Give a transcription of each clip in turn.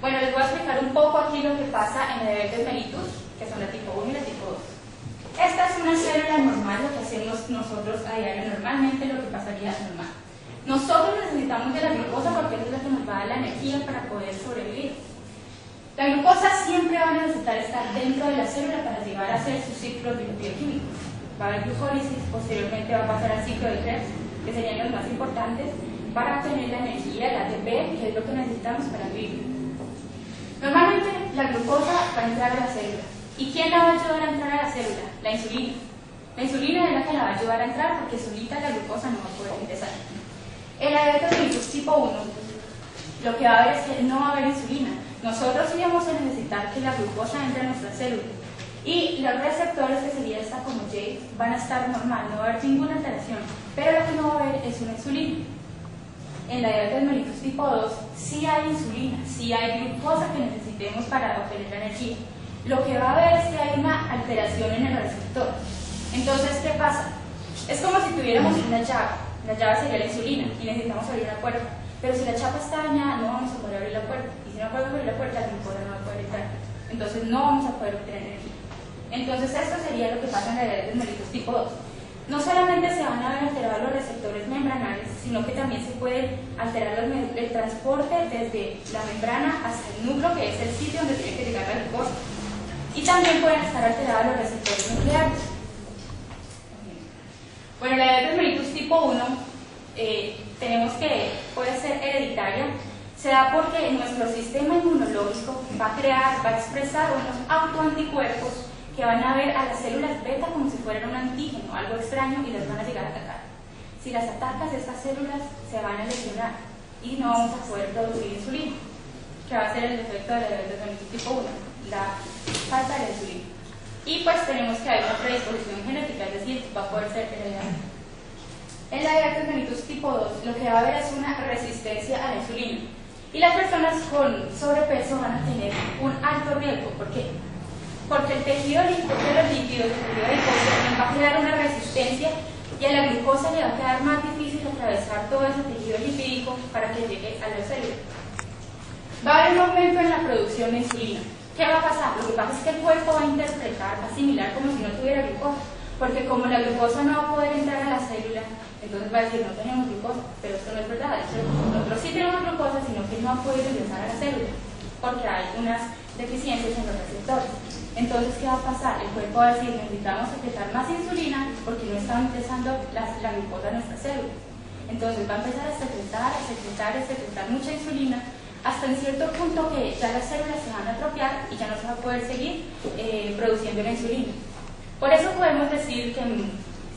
Bueno, les voy a explicar un poco aquí lo que pasa en la diabetes mellitus, que son la tipo 1 y la tipo 2. Esta es una célula normal, lo que hacemos nosotros a diario normalmente, lo que pasaría normal. Nosotros necesitamos de la glucosa porque es lo que nos va a dar la energía para poder sobrevivir. La glucosa siempre va a necesitar estar dentro de la célula para llevar a hacer su ciclo bioquímico. Va a haber glucólisis, posteriormente va a pasar al ciclo de Krebs, que serían los más importantes, para obtener la energía, el ATP, que es lo que necesitamos para vivir. Normalmente la glucosa va a entrar a la célula. ¿Y quién la va a ayudar a entrar a la célula? La insulina. La insulina es la que la va a ayudar a entrar porque solita la glucosa no va a poder ingresar. En la diabetes mellitus tipo 1, lo que va a haber es que no va a haber insulina. Nosotros sí vamos a necesitar que la glucosa entre a nuestra célula. Y los receptores, que sería esta como J, van a estar normal, no va a haber ninguna alteración. Pero lo que no va a haber es una insulina. En la diabetes mellitus tipo 2 sí hay insulina, sí hay glucosa que necesitemos para obtener la energía. Lo que va a haber es que hay una alteración en el receptor. Entonces, ¿qué pasa? Es como si tuviéramos una llave. La llave sería la insulina y necesitamos abrir la puerta. Pero si la chapa está dañada, no vamos a poder abrir la puerta. Y si no podemos abrir la puerta, la glucosa no va a poder entrar. Entonces, no vamos a poder obtener energía. Entonces, esto sería lo que pasa en la diabetes mellitus tipo 2. No solamente se van a ver alterados los receptores membranales, sino que también se puede alterar el transporte desde la membrana hasta el núcleo, que es el sitio donde tiene que llegar la glucosa. Y también pueden estar alterados los receptores nucleares. Bueno, la diabetes mellitus tipo 1 tenemos que puede ser hereditaria. Se da porque nuestro sistema inmunológico va a expresar unos autoanticuerpos que van a ver a las células beta como si fueran un antígeno, algo extraño, y las van a llegar a atacar. Si las atacas, estas células se van a lesionar y no vamos a poder producir insulina, que va a ser el efecto de la diabetes mellitus tipo 1, la falta de la insulina. Y pues tenemos que haber una predisposición genética, es decir, va a poder ser heredada. En la diabetes mellitus tipo 2 lo que va a haber es una resistencia a la insulina. Y las personas con sobrepeso van a tener un alto riesgo. ¿Por qué? Porque el tejido de los lípidos, el tejido adiposo, va a crear una resistencia y a la glucosa le va a quedar más difícil atravesar todo ese tejido lipídico para que llegue a la célula. Va a haber un aumento en la producción de insulina. ¿Qué va a pasar? Lo que pasa es que el cuerpo va a interpretar, va a asimilar como si no tuviera glucosa, porque como la glucosa no va a poder entrar a la célula, entonces va a decir, no tenemos glucosa, pero esto no es verdad. Nosotros sí tenemos glucosa, sino que no ha podido ingresar a la célula, porque hay unas deficiencias en los receptores. Entonces, ¿qué va a pasar? El cuerpo va a decir, necesitamos secretar más insulina porque no está ingresando la glucosa a nuestra célula. Entonces va a empezar a secretar mucha insulina, hasta en cierto punto que ya las células se van a atrofiar y ya no se va a poder seguir produciendo la insulina. Por eso podemos decir que en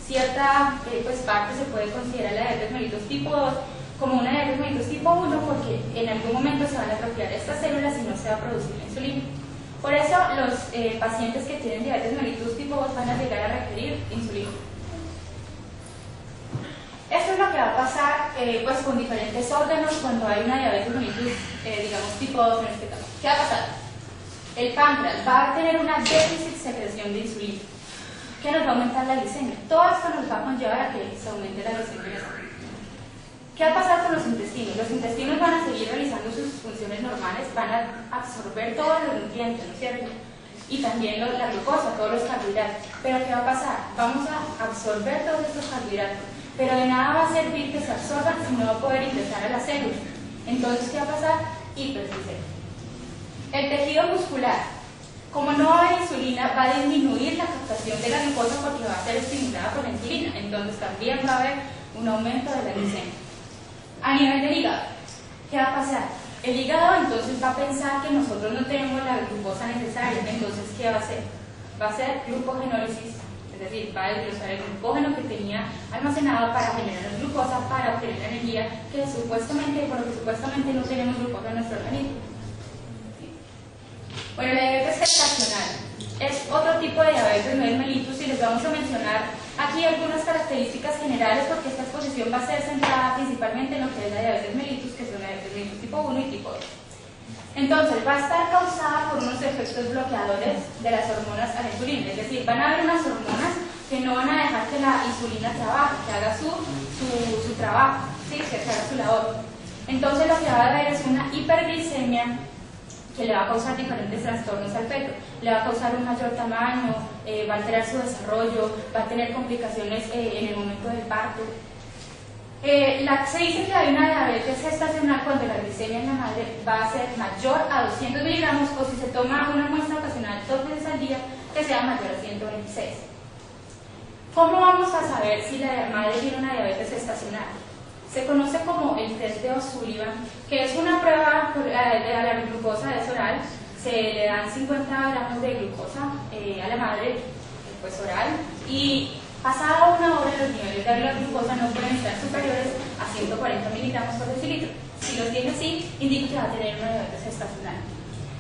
cierta parte se puede considerar la diabetes mellitus tipo 2 como una diabetes mellitus tipo 1, porque en algún momento se van a atrofiar estas células y no se va a producir la insulina. Por eso los pacientes que tienen diabetes mellitus tipo 2 van a llegar a requerir insulina. Esto es lo que va a pasar pues con diferentes órganos cuando hay una diabetes mellitus, digamos tipo 2 en este caso. ¿Qué va a pasar? El páncreas va a tener una déficit secreción de insulina, que nos va a aumentar la glicemia. Todo esto nos va a conllevar a que se aumente la glicemia. ¿Qué va a pasar con los intestinos? Los intestinos van a seguir realizando sus funciones normales, van a absorber todos los nutrientes, ¿no es cierto? Y también la glucosa, todos los carbohidratos. Pero ¿qué va a pasar? Vamos a absorber todos estos carbohidratos, pero de nada va a servir que se absorban si no va a poder ingresar a la célula. Entonces, ¿qué va a pasar? Hiperglicemia. El tejido muscular, como no hay insulina, va a disminuir la captación de la glucosa porque va a ser estimulada por la insulina. Entonces, también va a haber un aumento de la glicemia. A nivel del hígado, ¿qué va a pasar? El hígado entonces va a pensar que nosotros no tenemos la glucosa necesaria. Entonces, ¿qué va a hacer? Va a hacer glucogenólisis, es decir, va a desglosar el glucógeno que tenía almacenado para generar la glucosa, para obtener la energía que supuestamente no tenemos glucosa en nuestro organismo. Bueno, la diabetes gestacional es otro tipo de diabetes, no es mellitus, y les vamos a mencionar aquí algunas características generales porque esta exposición va a ser centrada principalmente en lo que es la diabetes mellitus, que son la diabetes mellitus tipo 1 y tipo 2. Entonces, va a estar causada por unos efectos bloqueadores de las hormonas a la insulina, es decir, van a haber unas hormonas que no van a dejar que la insulina trabaje, que haga su trabajo, ¿sí? Que haga su labor. Entonces, lo que va a haber es una hiperglicemia que le va a causar diferentes trastornos al feto. Le va a causar un mayor tamaño, va a alterar su desarrollo, va a tener complicaciones en el momento del parto. Se dice que hay una diabetes gestacional cuando la glicemia en la madre va a ser mayor a 200 miligramos o si se toma una muestra ocasional 2 veces al día que sea mayor a 126. ¿Cómo vamos a saber si la madre tiene una diabetes gestacional? Se conoce como el test de O'Sullivan, que es una prueba de la glucosa oral. Se le dan 50 gramos de glucosa a la madre pues oral y pasada una hora los niveles de la glucosa no pueden estar superiores a 140 miligramos por decilitro. Si los tiene así, indica que va a tener una diabetes gestacional.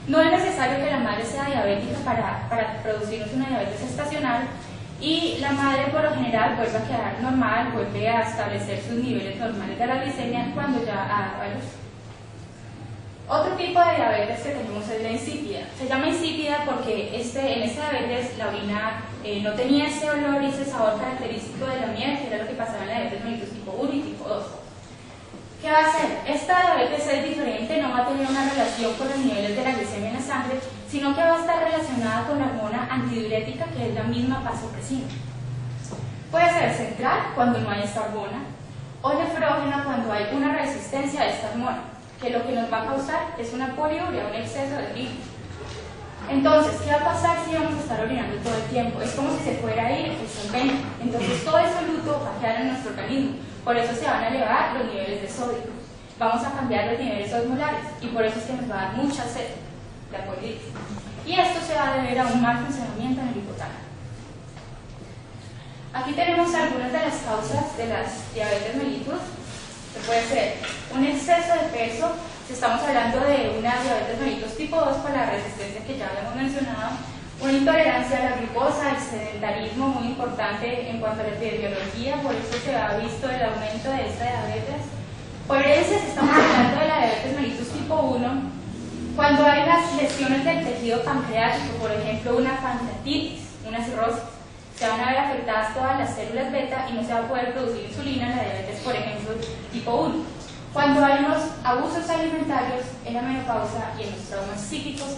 No es necesario que la madre sea diabética para producirnos una diabetes gestacional y la madre por lo general vuelve a quedar normal, vuelve a establecer sus niveles normales de la glicemia cuando ya ha dado a luz. Otro tipo de diabetes que tenemos es la insípida. Se llama insípida porque en esta diabetes la orina no tenía ese olor y ese sabor característico de la miel, que era lo que pasaba en la diabetes mellitus tipo 1 y tipo 2. ¿Qué va a hacer? Esta diabetes es diferente, no va a tener una relación con los niveles de la glicemia en la sangre, sino que va a estar relacionada con la hormona antidiurética, que es la misma vasopresina. Puede ser central cuando no hay esta hormona, o nefrógena cuando hay una resistencia a esta hormona, que lo que nos va a causar es una poliuria, un exceso de orina. Entonces, ¿qué va a pasar si vamos a estar orinando todo el tiempo? Es como si se fuera a ir el solvente. Entonces, todo el soluto va a quedar en nuestro organismo. Por eso se van a elevar los niveles de sodio. Vamos a cambiar los niveles osmolares y por eso es que nos va a dar mucha sed, la poliuria. Y esto se va a deber a un mal funcionamiento en el hipotálamo. Aquí tenemos algunas de las causas de las diabetes mellitus, que puede ser un exceso de peso, si estamos hablando de una diabetes mellitus tipo 2 por la resistencia que ya habíamos mencionado, una intolerancia a la glucosa, el sedentarismo muy importante en cuanto a la epidemiología, por eso se ha visto el aumento de esta diabetes. Por herencia, si estamos hablando de la diabetes mellitus tipo 1, cuando hay unas lesiones del tejido pancreático, por ejemplo una pancreatitis, una cirrosis, se van a ver afectadas todas las células beta y no se va a poder producir insulina en la diabetes, por ejemplo, tipo 1. Cuando hay unos abusos alimentarios en la menopausa y en los traumas psíquicos